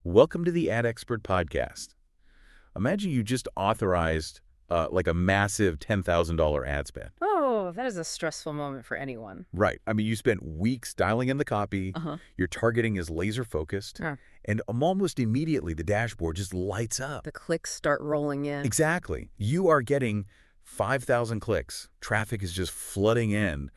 Welcome to the AdExpert Podcast. Imagine you just authorized like a massive $10,000 ad spend. Oh, that is a stressful moment for anyone. Right. I mean, you spent weeks dialing in the copy, your targeting is laser-focused, and almost immediately the dashboard just lights up. The clicks start rolling in. Exactly. You are getting 5,000 clicks. Traffic is just flooding in.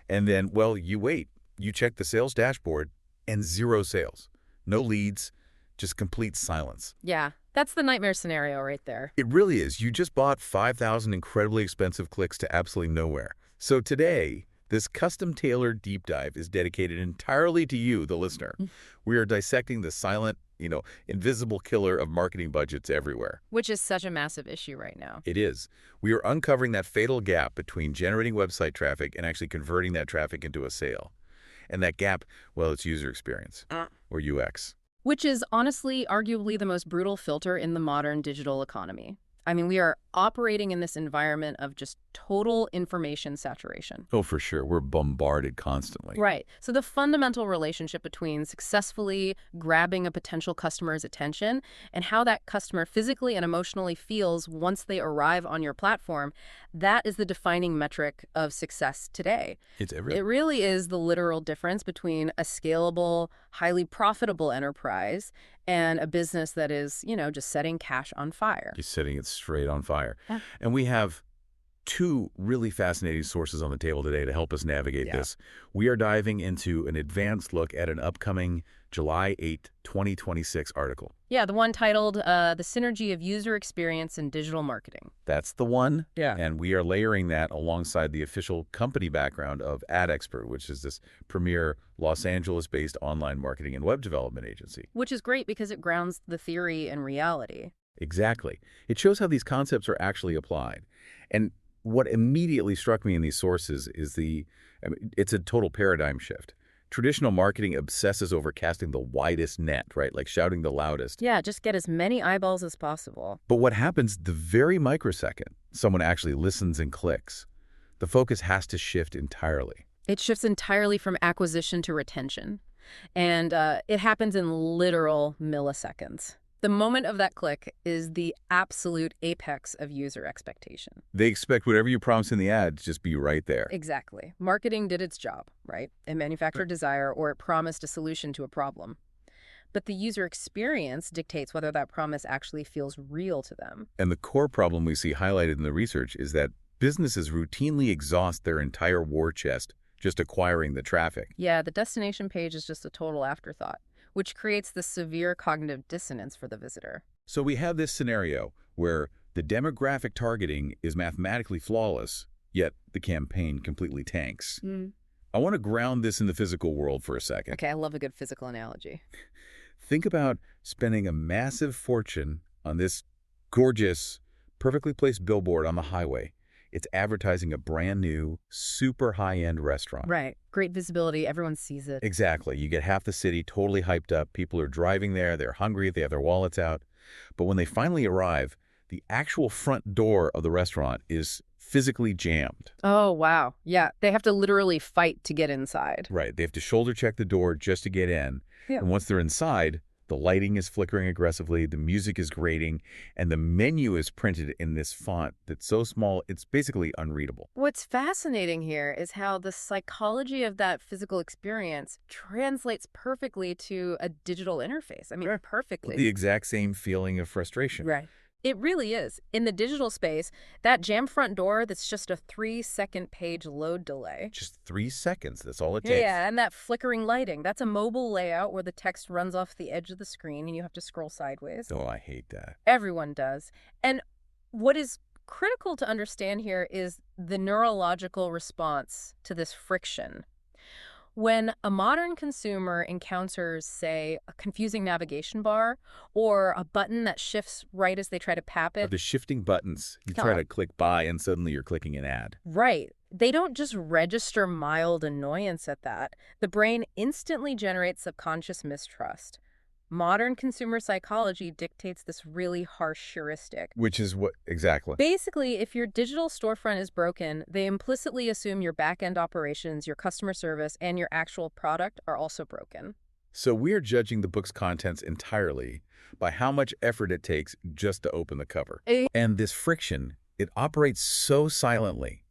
And then, well, you wait. You check the sales dashboard and 0 sales. No leads, just complete silence. Yeah, that's the nightmare scenario right there. It really is. You just bought 5,000 incredibly expensive clicks to absolutely nowhere. So today, this custom-tailored deep dive is dedicated entirely to you, the listener. We are dissecting the silent, invisible killer of marketing budgets everywhere. Which is such a massive issue right now. It is. We are uncovering that fatal gap between generating website traffic and actually converting that traffic into a sale. And that gap, well, it's user experience, or UX. Which is honestly, arguably the most brutal filter in the modern digital economy. I mean, we are operating in this environment of just total information saturation. Oh, for sure. We're bombarded constantly. Right. So the fundamental relationship between successfully grabbing a potential customer's attention and how that customer physically and emotionally feels once they arrive on your platform, that is the defining metric of success today. It's everything. It really is the literal difference between a scalable, highly profitable enterprise and a business that is, just setting cash on fire. Just setting it straight on fire. Yeah. And we have 2 really fascinating sources on the table today to help us navigate this. We are diving into an advanced look at an upcoming July 8, 2026 article. Yeah, the one titled The Synergy of User Experience in Digital Marketing. That's the one. Yeah. And we are layering that alongside the official company background of AdExpert, which is this premier Los Angeles-based online marketing and web development agency. Which is great because it grounds the theory in reality. Exactly. It shows how these concepts are actually applied. And what immediately struck me in these sources is it's a total paradigm shift. Traditional marketing obsesses over casting the widest net, right? Like shouting the loudest. Yeah, just get as many eyeballs as possible. But what happens the very microsecond someone actually listens and clicks, the focus has to shift entirely. It shifts entirely from acquisition to retention. And it happens in literal milliseconds. The moment of that click is the absolute apex of user expectation. They expect whatever you promise in the ad to just be right there. Exactly. Marketing did its job, right? It manufactured desire or it promised a solution to a problem. But the user experience dictates whether that promise actually feels real to them. And the core problem we see highlighted in the research is that businesses routinely exhaust their entire war chest just acquiring the traffic. Yeah, the destination page is just a total afterthought, which creates this severe cognitive dissonance for the visitor. So we have this scenario where the demographic targeting is mathematically flawless, yet the campaign completely tanks. I want to ground this in the physical world for a second. Okay, I love a good physical analogy. Think about spending a massive fortune on this gorgeous, perfectly placed billboard on the highway. It's advertising a brand new, super high-end restaurant. Right. Great visibility. Everyone sees it. Exactly. You get half the city totally hyped up. People are driving there. They're hungry. They have their wallets out. But when they finally arrive, the actual front door of the restaurant is physically jammed. Oh, wow. Yeah. They have to literally fight to get inside. Right. They have to shoulder check the door just to get in. Yeah. And once they're inside, the lighting is flickering aggressively, the music is grating, and the menu is printed in this font that's so small, it's basically unreadable. What's fascinating here is how the psychology of that physical experience translates perfectly to a digital interface. I mean, perfectly. The exact same feeling of frustration. Right. It really is. In the digital space, that jammed front door that's just a 3-second page load delay. Just 3 seconds, that's all it takes. Yeah, and that flickering lighting, that's a mobile layout where the text runs off the edge of the screen and you have to scroll sideways. Oh, I hate that. Everyone does. And what is critical to understand here is the neurological response to this friction. When a modern consumer encounters, say, a confusing navigation bar or a button that shifts right as they try to tap Or it. the shifting buttons. You try to click buy and suddenly you're clicking an ad. Right. They don't just register mild annoyance at that. The brain instantly generates subconscious mistrust. Modern consumer psychology dictates this really harsh heuristic. Which is what exactly? Basically, if your digital storefront is broken, they implicitly assume your back-end operations, your customer service, and your actual product are also broken. So we're judging the book's contents entirely by how much effort it takes just to open the cover. And this friction, it operates so silently.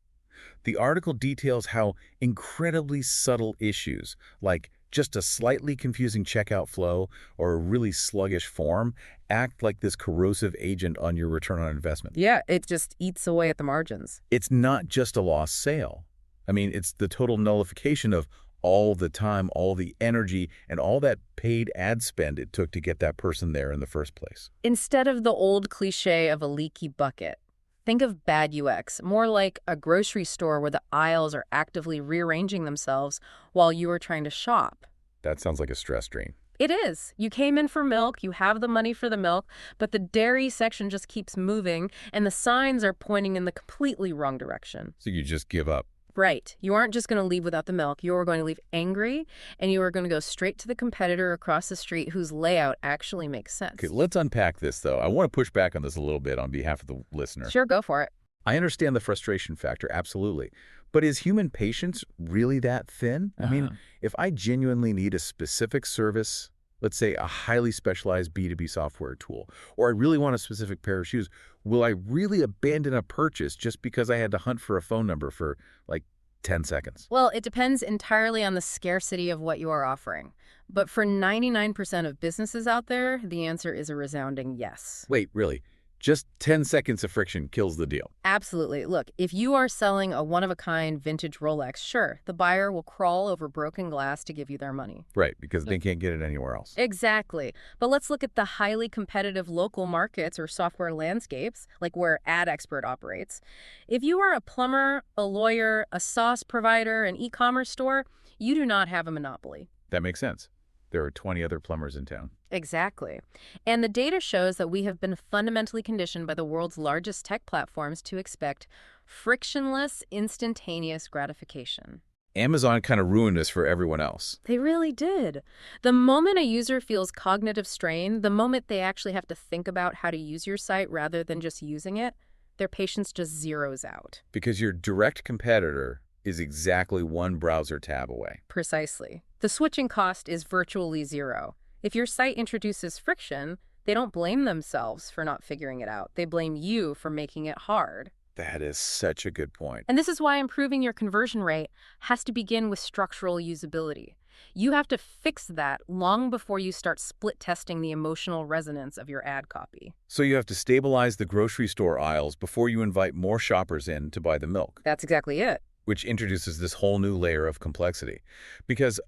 The article details how incredibly subtle issues, like just a slightly confusing checkout flow or a really sluggish form, act like this corrosive agent on your return on investment. Yeah, it just eats away at the margins. It's not just a lost sale. I mean, it's the total nullification of all the time, all the energy, and all that paid ad spend it took to get that person there in the first place. Instead of the old cliche of a leaky bucket, think of bad UX, more like a grocery store where the aisles are actively rearranging themselves while you are trying to shop. That sounds like a stress drain. It is. You came in for milk, you have the money for the milk, but the dairy section just keeps moving, and the signs are pointing in the completely wrong direction. So you just give up. Right. You aren't just going to leave without the milk. You are going to leave angry, and you are going to go straight to the competitor across the street whose layout actually makes sense. Okay, let's unpack this, though. I want to push back on this a little bit on behalf of the listener. Sure, go for it. I understand the frustration factor, absolutely. But is human patience really that thin? I mean, if I genuinely need a specific service, let's say a highly specialized B2B software tool, or I really want a specific pair of shoes, will I really abandon a purchase just because I had to hunt for a phone number for, like, 10 seconds? Well, it depends entirely on the scarcity of what you are offering. But for 99% of businesses out there, the answer is a resounding yes. Wait, really? Just 10 seconds of friction kills the deal. Absolutely. Look, if you are selling a one-of-a-kind vintage Rolex, sure, the buyer will crawl over broken glass to give you their money. Right, because they can't get it anywhere else. Exactly. But let's look at the highly competitive local markets or software landscapes, like where AdExpert operates. If you are a plumber, a lawyer, a sauce provider, an e-commerce store, you do not have a monopoly. That makes sense. There are 20 other plumbers in town. Exactly. And the data shows that we have been fundamentally conditioned by the world's largest tech platforms to expect frictionless, instantaneous gratification. Amazon kind of ruined this for everyone else. They really did. The moment a user feels cognitive strain, the moment they actually have to think about how to use your site rather than just using it, their patience just zeroes out. Because your direct competitor is exactly one browser tab away. Precisely. The switching cost is virtually zero. If your site introduces friction, they don't blame themselves for not figuring it out. They blame you for making it hard. That is such a good point. And this is why improving your conversion rate has to begin with structural usability. You have to fix that long before you start split testing the emotional resonance of your ad copy. So you have to stabilize the grocery store aisles before you invite more shoppers in to buy the milk. That's exactly it. Which introduces this whole new layer of complexity. Because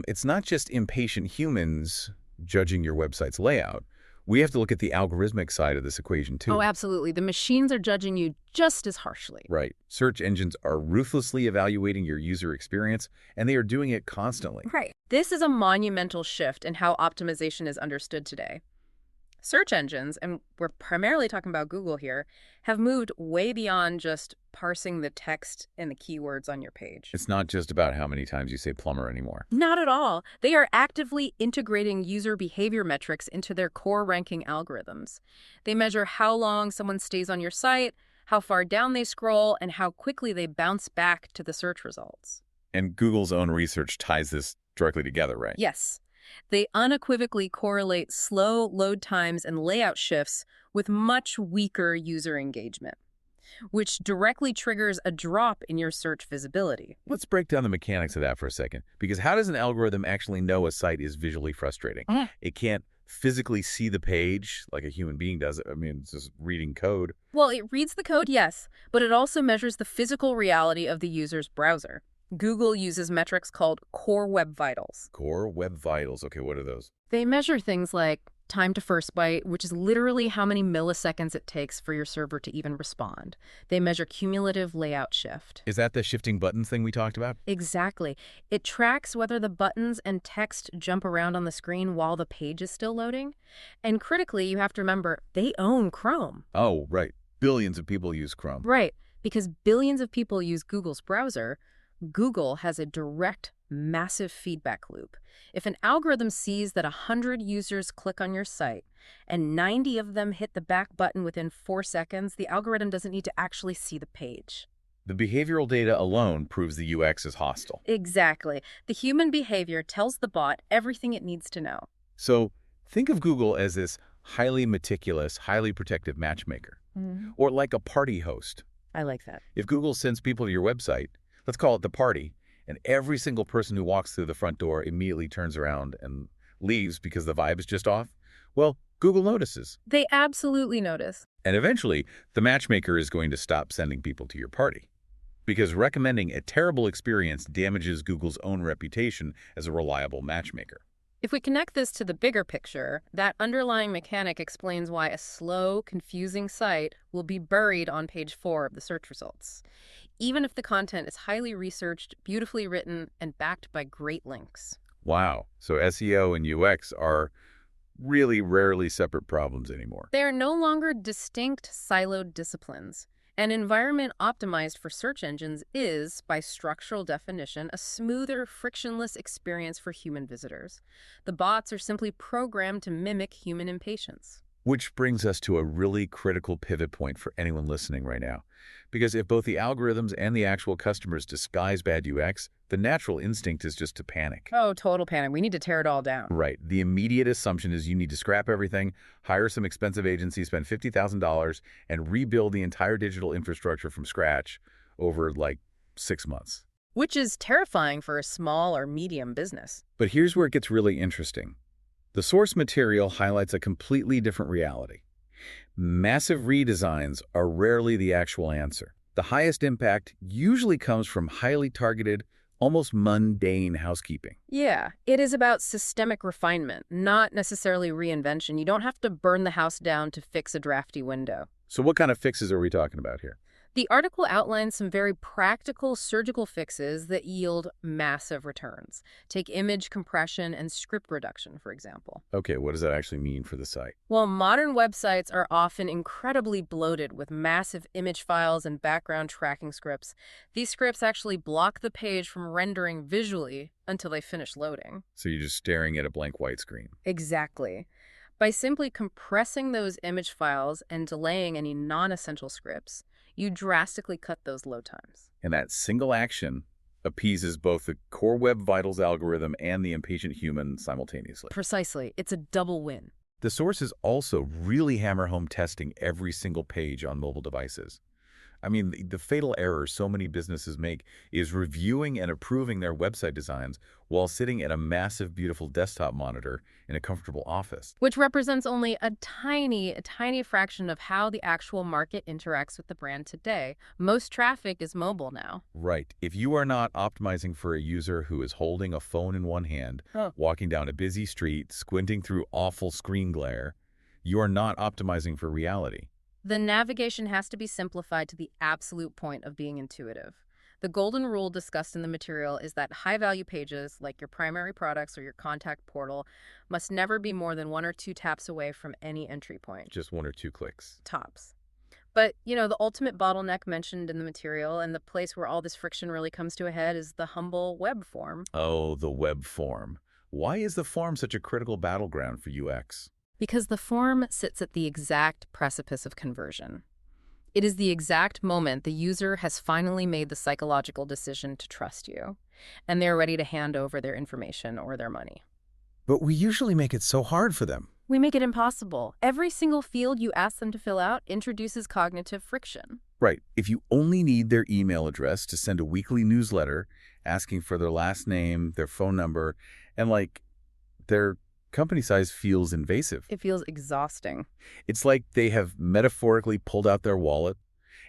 it's not just impatient humans judging your website's layout. We have to look at the algorithmic side of this equation, too. Oh, absolutely. The machines are judging you just as harshly. Right. Search engines are ruthlessly evaluating your user experience, and they are doing it constantly. Right. This is a monumental shift in how optimization is understood today. Search engines, and we're primarily talking about Google here, have moved way beyond just parsing the text and the keywords on your page. It's not just about how many times you say plumber anymore. Not at all. They are actively integrating user behavior metrics into their core ranking algorithms. They measure how long someone stays on your site, how far down they scroll, and how quickly they bounce back to the search results. And Google's own research ties this directly together, right? Yes. They unequivocally correlate slow load times and layout shifts with much weaker user engagement, which directly triggers a drop in your search visibility. Let's break down the mechanics of that for a second, because how does an algorithm actually know a site is visually frustrating? It can't physically see the page like a human being does. I mean, it's just reading code. Well, it reads the code, yes, but it also measures the physical reality of the user's browser. Google uses metrics called Core Web Vitals. Core Web Vitals. Okay, what are those? They measure things like time to first byte, which is literally how many milliseconds it takes for your server to even respond. They measure cumulative layout shift. Is that the shifting buttons thing we talked about? Exactly. It tracks whether the buttons and text jump around on the screen while the page is still loading. And critically, you have to remember, they own Chrome. Oh, right. Billions of people use Chrome. Right. Because billions of people use Google's browser, Google has a direct, massive feedback loop. If an algorithm sees that 100 users click on your site and 90 of them hit the back button within 4 seconds, the algorithm doesn't need to actually see the page. The behavioral data alone proves the UX is hostile. Exactly. The human behavior tells the bot everything it needs to know. So think of Google as this highly meticulous, highly protective matchmaker, or like a party host. I like that. If Google sends people to your website, let's call it the party, and every single person who walks through the front door immediately turns around and leaves because the vibe is just off, well, Google notices. They absolutely notice. And eventually, the matchmaker is going to stop sending people to your party, because recommending a terrible experience damages Google's own reputation as a reliable matchmaker. If we connect this to the bigger picture, that underlying mechanic explains why a slow, confusing site will be buried on page 4 of the search results, even if the content is highly researched, beautifully written, and backed by great links. Wow. So SEO and UX are really rarely separate problems anymore. They are no longer distinct, siloed disciplines. An environment optimized for search engines is, by structural definition, a smoother, frictionless experience for human visitors. The bots are simply programmed to mimic human impatience. Which brings us to a really critical pivot point for anyone listening right now. Because if both the algorithms and the actual customers disguise bad UX, the natural instinct is just to panic. Oh, total panic. We need to tear it all down. Right. The immediate assumption is you need to scrap everything, hire some expensive agency, spend $50,000, and rebuild the entire digital infrastructure from scratch over, 6 months. Which is terrifying for a small or medium business. But here's where it gets really interesting. The source material highlights a completely different reality. Massive redesigns are rarely the actual answer. The highest impact usually comes from highly targeted, almost mundane housekeeping. Yeah, it is about systemic refinement, not necessarily reinvention. You don't have to burn the house down to fix a drafty window. So what kind of fixes are we talking about here? The article outlines some very practical surgical fixes that yield massive returns. Take image compression and script reduction, for example. Okay, what does that actually mean for the site? Well, modern websites are often incredibly bloated with massive image files and background tracking scripts. These scripts actually block the page from rendering visually until they finish loading. So you're just staring at a blank white screen. Exactly. By simply compressing those image files and delaying any non-essential scripts, you drastically cut those load times. And that single action appeases both the core Web Vitals algorithm and the impatient human simultaneously. Precisely. It's a double win. The sources also really hammer home testing every single page on mobile devices. I mean, the fatal error so many businesses make is reviewing and approving their website designs while sitting at a massive, beautiful desktop monitor in a comfortable office. Which represents only a tiny fraction of how the actual market interacts with the brand today. Most traffic is mobile now. Right. If you are not optimizing for a user who is holding a phone in one hand, walking down a busy street, squinting through awful screen glare, you are not optimizing for reality. The navigation has to be simplified to the absolute point of being intuitive. The golden rule discussed in the material is that high-value pages, like your primary products or your contact portal, must never be more than 1 or 2 taps away from any entry point. Just 1 or 2 clicks. Tops. But, the ultimate bottleneck mentioned in the material and the place where all this friction really comes to a head is the humble web form. Oh, the web form. Why is the form such a critical battleground for UX? Because the form sits at the exact precipice of conversion. It is the exact moment the user has finally made the psychological decision to trust you, and they're ready to hand over their information or their money. But we usually make it so hard for them. We make it impossible. Every single field you ask them to fill out introduces cognitive friction. Right. If you only need their email address to send a weekly newsletter asking for their last name, their phone number, and their company size feels invasive. It feels exhausting. It's like they have metaphorically pulled out their wallet,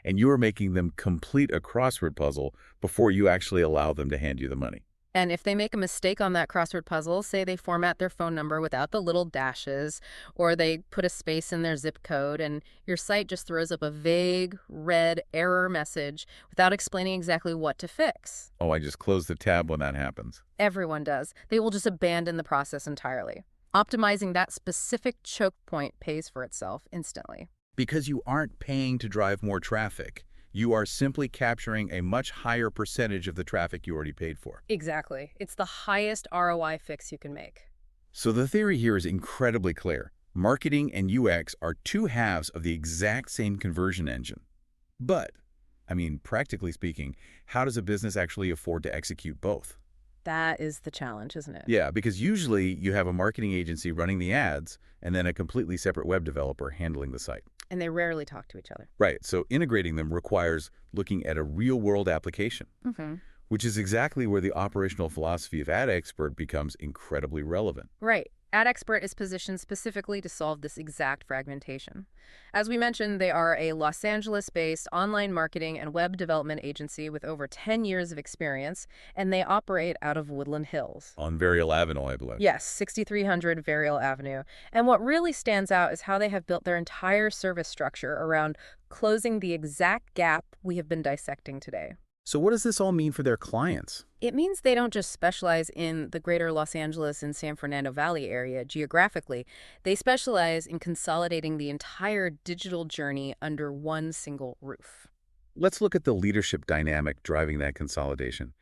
and you are making them complete a crossword puzzle before you actually allow them to hand you the money. And if they make a mistake on that crossword puzzle, say they format their phone number without the little dashes, or they put a space in their zip code, and your site just throws up a vague, red error message without explaining exactly what to fix. Oh, I just close the tab when that happens. Everyone does. They will just abandon the process entirely. Optimizing that specific choke point pays for itself instantly. Because you aren't paying to drive more traffic. You are simply capturing a much higher percentage of the traffic you already paid for. Exactly. It's the highest ROI fix you can make. So the theory here is incredibly clear. Marketing and UX are 2 halves of the exact same conversion engine. But I mean, practically speaking, how does a business actually afford to execute both? That is the challenge, isn't it? Yeah, because usually you have a marketing agency running the ads and then a completely separate web developer handling the site. And they rarely talk to each other. Right, so integrating them requires looking at a real-world application, which is exactly where the operational philosophy of AdExpert becomes incredibly relevant. Right. AdExpert is positioned specifically to solve this exact fragmentation. As we mentioned, they are a Los Angeles-based online marketing and web development agency with over 10 years of experience, and they operate out of Woodland Hills. On Varial Avenue, I believe. Yes, 6300 Varial Avenue. And what really stands out is how they have built their entire service structure around closing the exact gap we have been dissecting today. So what does this all mean for their clients? It means they don't just specialize in the greater Los Angeles and San Fernando Valley area geographically. They specialize in consolidating the entire digital journey under one single roof. Let's look at the leadership dynamic driving that consolidation.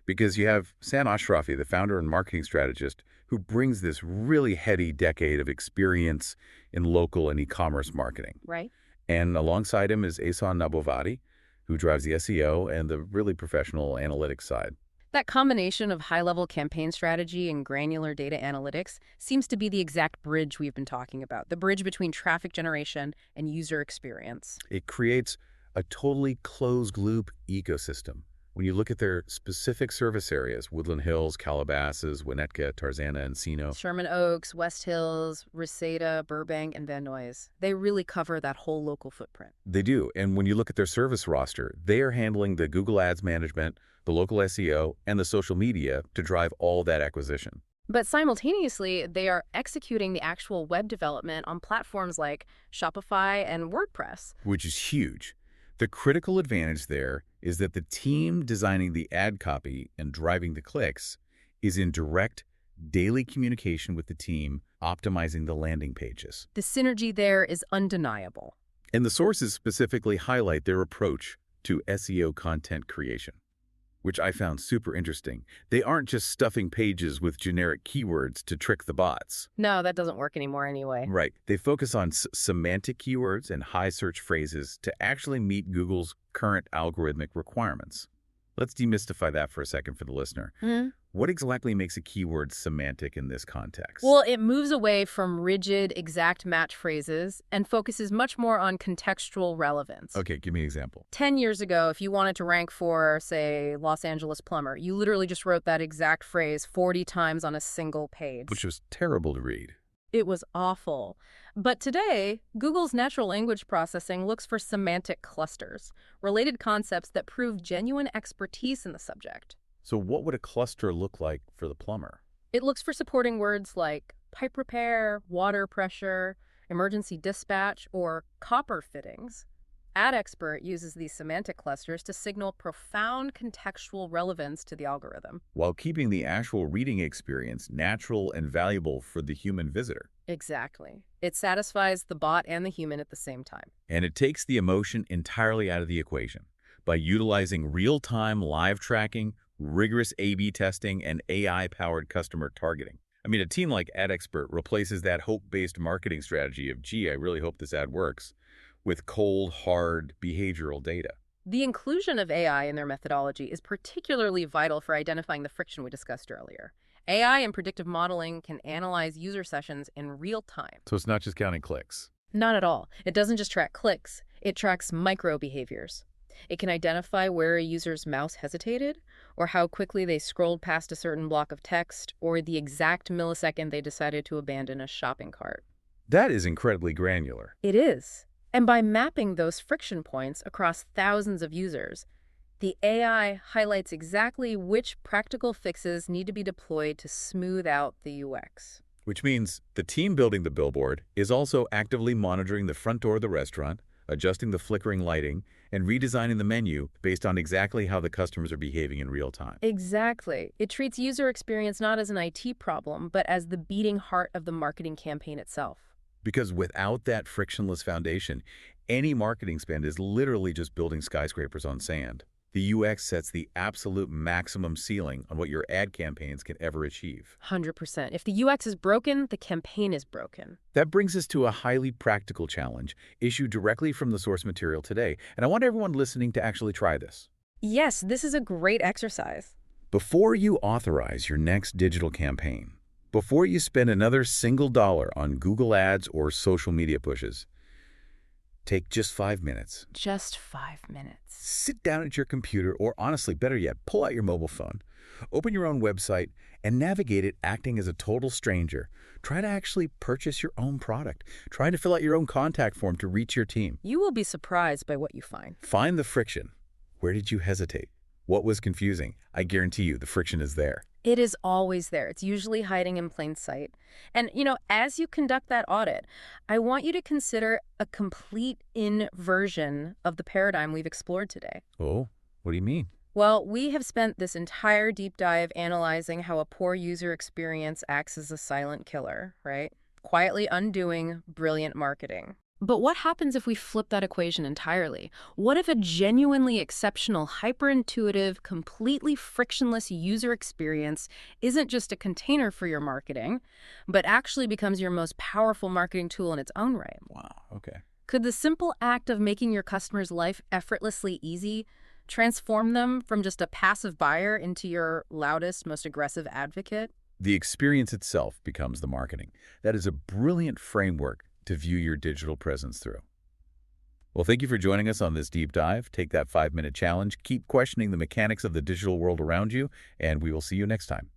Because you have Sam Ashrafi, the founder and marketing strategist, who brings this really heady decade of experience in local and e-commerce marketing. Right. And alongside him is Ehsan Nabovadi, who drives the SEO and the really professional analytics side. That combination of high-level campaign strategy and granular data analytics seems to be the exact bridge we've been talking about, the bridge between traffic generation and user experience. It creates a totally closed-loop ecosystem. When you look at their specific service areas, Woodland Hills, Calabasas, Winnetka, Tarzana, Encino. Sherman Oaks, West Hills, Reseda, Burbank, and Van Nuys. They really cover that whole local footprint. They do. And when you look at their service roster, they are handling the Google Ads management, the local SEO, and the social media to drive all that acquisition. But simultaneously, they are executing the actual web development on platforms like Shopify and WordPress. Which is huge. The critical advantage there is that the team designing the ad copy and driving the clicks is in direct daily communication with the team optimizing the landing pages. The synergy there is undeniable. And the sources specifically highlight their approach to SEO content creation, which I found super interesting. They aren't just stuffing pages with generic keywords to trick the bots. No, that doesn't work anymore anyway. Right. They focus on semantic keywords and high search phrases to actually meet Google's current algorithmic requirements. Let's demystify that for a second for the listener. What exactly makes a keyword semantic in this context? Well, it moves away from rigid, exact match phrases and focuses much more on contextual relevance. Okay, give me an example. 10 years ago, if you wanted to rank for, say, Los Angeles plumber, you literally just wrote that exact phrase 40 times on a single page. Which was terrible to read. It was awful. But today, Google's natural language processing looks for semantic clusters, related concepts that prove genuine expertise in the subject. So what would a cluster look like for the plumber? It looks for supporting words like pipe repair, water pressure, emergency dispatch, or copper fittings. AdExpert uses these semantic clusters to signal profound contextual relevance to the algorithm, while keeping the actual reading experience natural and valuable for the human visitor. Exactly. It satisfies the bot and the human at the same time. And it takes the emotion entirely out of the equation by utilizing real-time live tracking, rigorous A/B testing, and AI-powered customer targeting. I mean, a team like AdExpert replaces that hope-based marketing strategy of, gee, I really hope this ad works, with cold, hard behavioral data. The inclusion of AI in their methodology is particularly vital for identifying the friction we discussed earlier. AI and predictive modeling can analyze user sessions in real time. So it's not just counting clicks. Not at all. It doesn't just track clicks. It tracks micro behaviors. It can identify where a user's mouse hesitated, or how quickly they scrolled past a certain block of text, or the exact millisecond they decided to abandon a shopping cart. That is incredibly granular. It is. And by mapping those friction points across thousands of users, the AI highlights exactly which practical fixes need to be deployed to smooth out the UX. Which means the team building the billboard is also actively monitoring the front door of the restaurant, adjusting the flickering lighting, and redesigning the menu based on exactly how the customers are behaving in real time. Exactly. It treats user experience not as an IT problem, but as the beating heart of the marketing campaign itself. Because without that frictionless foundation, any marketing spend is literally just building skyscrapers on sand. The UX sets the absolute maximum ceiling on what your ad campaigns can ever achieve. 100%. If the UX is broken, the campaign is broken. That brings us to a highly practical challenge issued directly from the source material today, and I want everyone listening to actually try this. Yes, this is a great exercise. Before you authorize your next digital campaign, before you spend another single dollar on Google Ads or social media pushes, take just 5 minutes. Just 5 minutes. Sit down at your computer, or honestly, better yet, pull out your mobile phone. Open your own website and navigate it acting as a total stranger. Try to actually purchase your own product. Try to fill out your own contact form to reach your team. You will be surprised by what you find. Find the friction. Where did you hesitate? What was confusing? I guarantee you the friction is there. It is always there. It's usually hiding in plain sight. And, as you conduct that audit, I want you to consider a complete inversion of the paradigm we've explored today. Oh, what do you mean? Well, we have spent this entire deep dive analyzing how a poor user experience acts as a silent killer, right? Quietly undoing brilliant marketing. But what happens if we flip that equation entirely? What if a genuinely exceptional, hyper-intuitive, completely frictionless user experience isn't just a container for your marketing, but actually becomes your most powerful marketing tool in its own right? Wow, okay. Could the simple act of making your customer's life effortlessly easy transform them from just a passive buyer into your loudest, most aggressive advocate? The experience itself becomes the marketing. That is a brilliant framework to view your digital presence through. Well, thank you for joining us on this deep dive. Take that 5-minute challenge, keep questioning the mechanics of the digital world around you, and we will see you next time.